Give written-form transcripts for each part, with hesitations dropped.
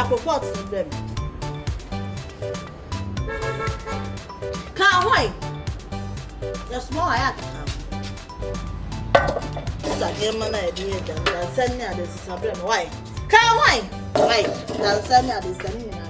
for what them. Can't wait. That's more I have to come. This is a man idea that send me this is a problem. Why? Can't wait. Why? That send me this send me again.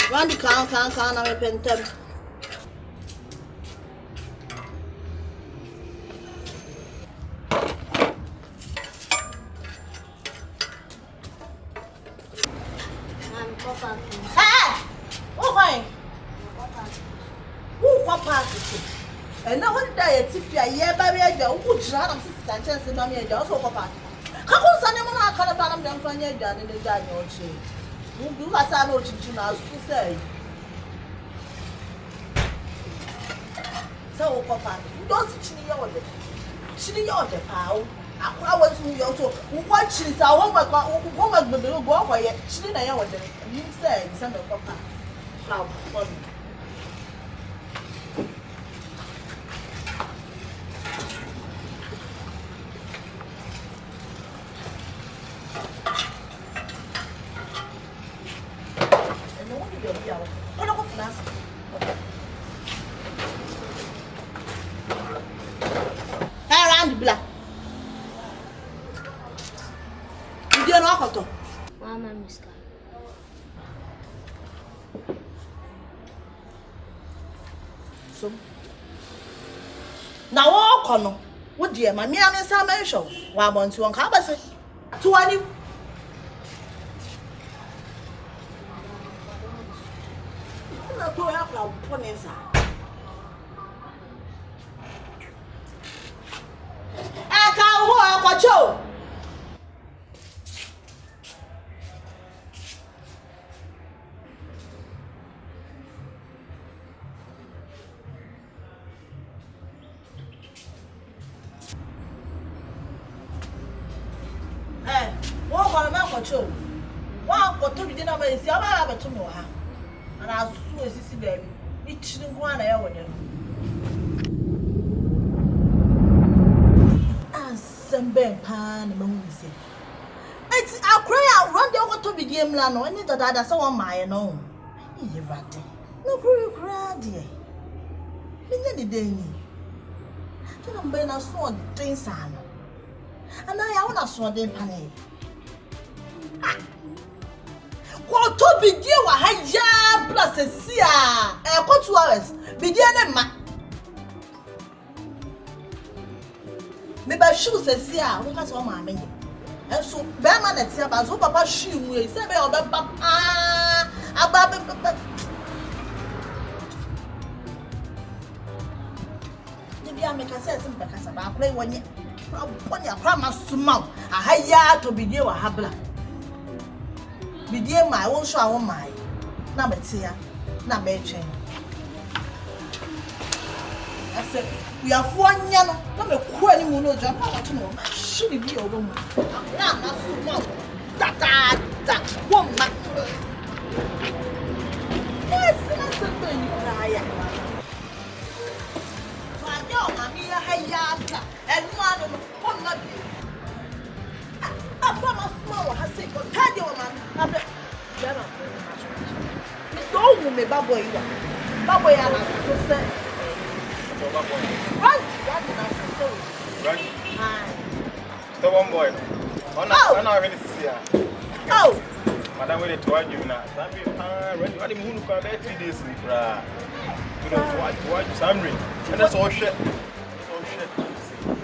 Randy can't I'm a pentem. And now one day, if you are here, baby, who drown and chance and me, also papa. How was I never kind of bottom down from your dad in the dining or tree? You do as I know to now to say. So, papa, you don't chilly on the pow. I was who you also watching our homework with the little boy quiet, chilling a hour. You say, son of papa. How funny. Mama Miska. So now walk on. What dear, my mere Miss show. Why want to uncover say? To any I can't walk a one got to be dinner by the Sierra to know her. And I'll sue a sissy baby. Each one I owe them. And some bad pan among me. It's a cry out, run the over to be the Emlano, and it that I saw my own. You ratty. No, pretty cry, dear. In the day, I'm being a sworn train son. And I want a sworn day panny. What to be dear, Haja plus a seer, a got 2 hours. Be dear, ma. Maybe shoes a seer, who has all my menu. And so, Berman and Sabas, who papa shoe will say, oh, papa, maybe I make a sense because I play 1 year. When you promise to mount, a higher to be dear, a habla. Be dear, my own show, my number here, number chain. I said, we are 4 young, not a quality mono jump out to know. Should be a woman. I'm not so much. That woman. Yes, that's the thing you cry. So I know, Mammy, I and one not you. I promise small has said, but tell your man. Miss Old me, Baboy. Baboy, I have to right, the one boy. I'm not ready to see her. Oh, Madam, wait to argue now. Ready, moon for 3 days. To watch Samri. And that's all shit.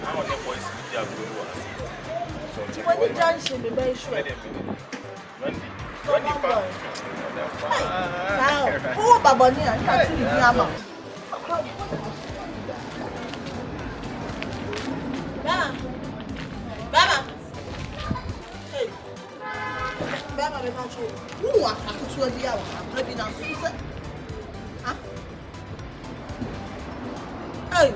I'm on the voice. when you dance, you'll be very sure. Oh, Babonia, that's the Yama. Baba. Hey. Baba, we can't show. Who are to the hour? Maybe now, Susan. Huh? Hey.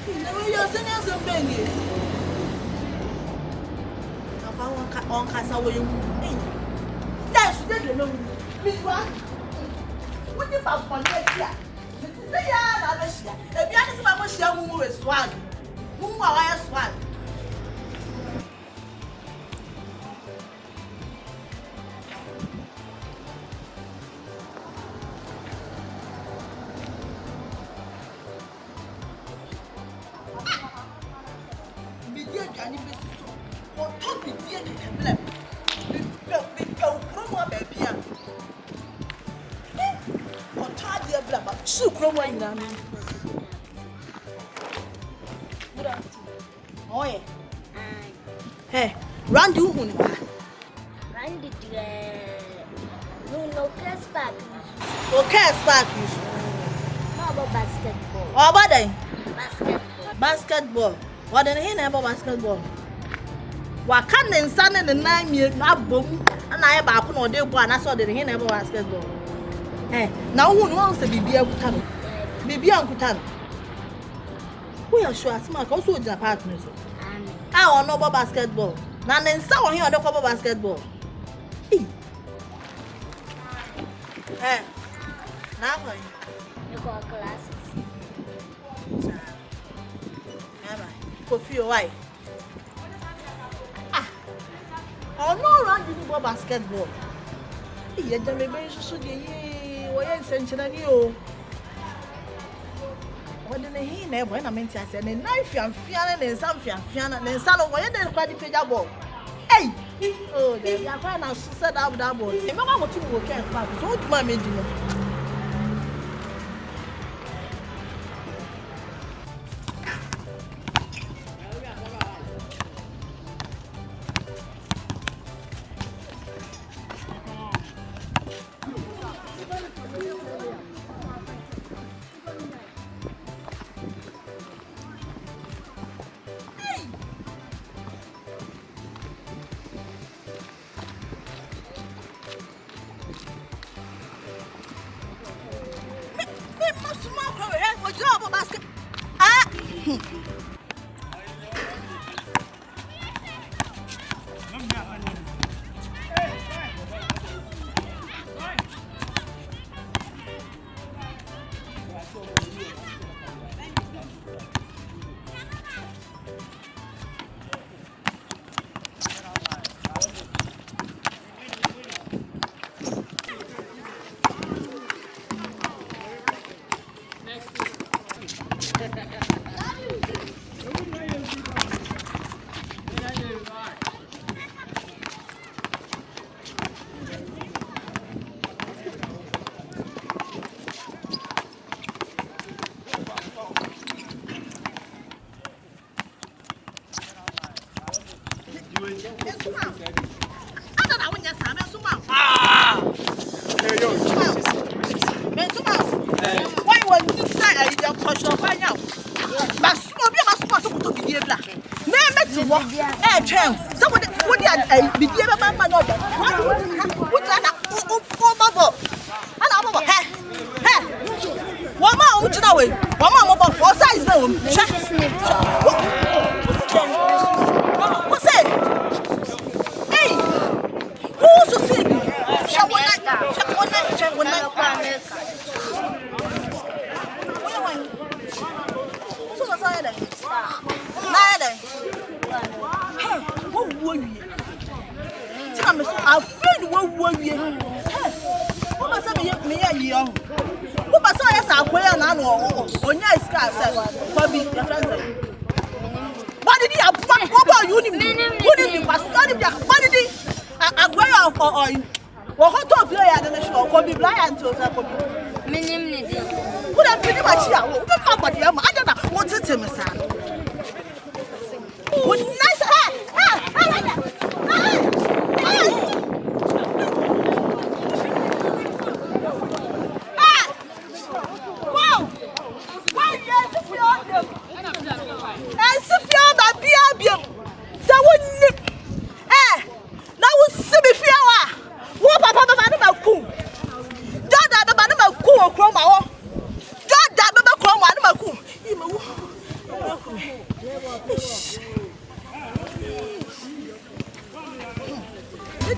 You know, you're saying Benny. On Casa William. Yes, you know. Miss one. What you found for Lesia? Say, Alicia. If you ask my much young woman is swag. Who are I swag? Oh, yeah. Hey, Randy, who? Randy, no cash back. Okay, spark you. How about basketball? Oh, but then Basketball. What did he never basketball? What can the son and the 9 years not boom? And I have a no day one. I saw that he never basketball. Hey, now who wants to be Uncle Tano? Maybe Uncle Tano. We are sure as much also the partners. How on over basketball? Now then, someone here on the cover basketball. Hey, now You got classes. Kofi why? Oh no, run the basketball. Yeah, the rebellion should be way essentially. What did he never when I meant I said, and knife and fiana and some fiana and son of why didn't quite the ball. Hey! Oh, they are quite now set up that ball. Remember what you will care about? Don't my making.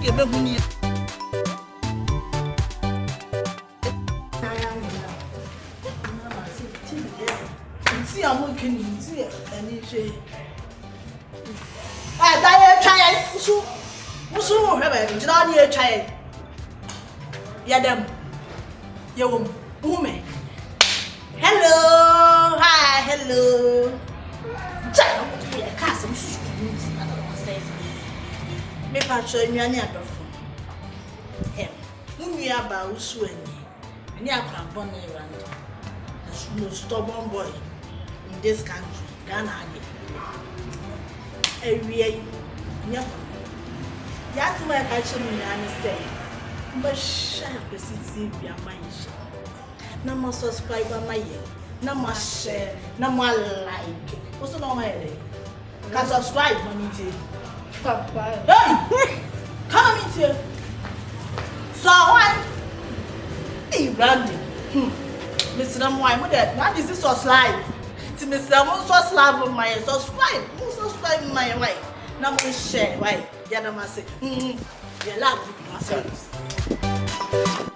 de be hu ni see I'm looking see any say that try so have you not here try yeah them you woman hello hi hello cast says me patch you any adofo him unu aba usu ani akwa born around no stubborn boy in this country Ghana area nya yat my catch me and say but share the be amaisha na mo subscribe amaye na mo share na mo like what's no my can subscribe money to papa hey come in here so why hey Randy Mr. Moy mo that what is this subscribe to Mr. Mo subscribe my subscribe my way na mo share why ya na ma say you love myself